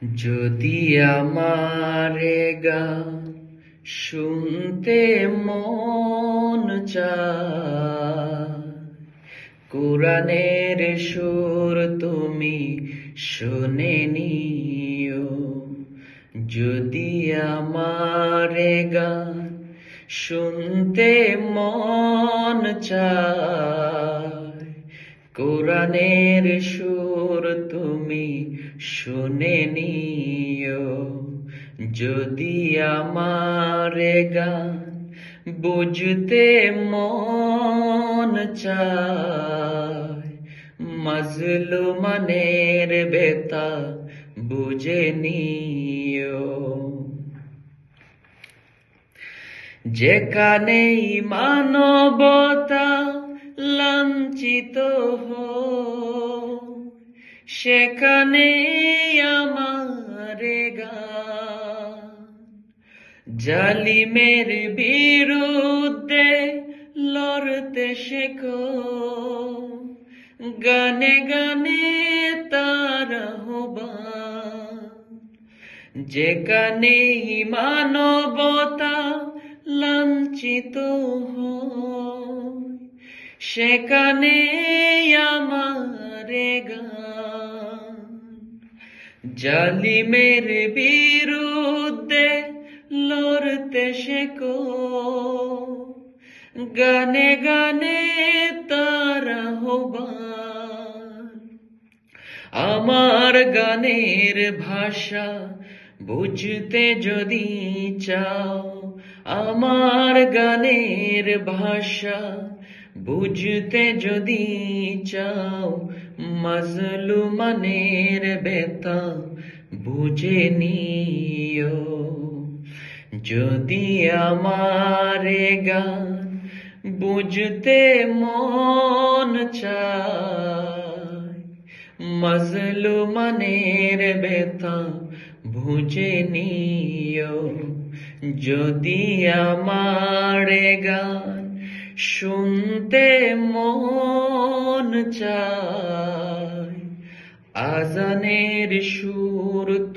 যদি আমার গান শুনতে মন চায়, কোরআনের সুর তুমি শুনে নিও। যদি আমার গান শুনতে মন চায়, কোরআনের সুর তুমি শুনে নিও। যদি আমার গান বুঝতে মন চায়, মাজলুমানের বেতা বুঝে নিও। যেখানেই মানবতা লাঞ্ছিত হয়, সেখানেই আমার গান জালিমের বিরুদ্ধে লড়তে শেখো। গানে গানে তার আহ্বান, যেখানেই মানবতা লাঞ্ছিত হয়, সেখানে আমার গান জালিমের বিরুদ্ধে লড়তে শেখো। গানে গানে তার আহ্বান, আমার গানের ভাষা বুঝতে যদি চাও, আমার গানের ভাষা বুঝতে যদি চাও, মাজলুমানের বেতা বুঝে নিও। যদি আমার গান বুঝতে মন চায়, মাজলুমানের বেতা বুঝে নিও। যদি আমার গান শুনতে মন চায়, আজানের সুর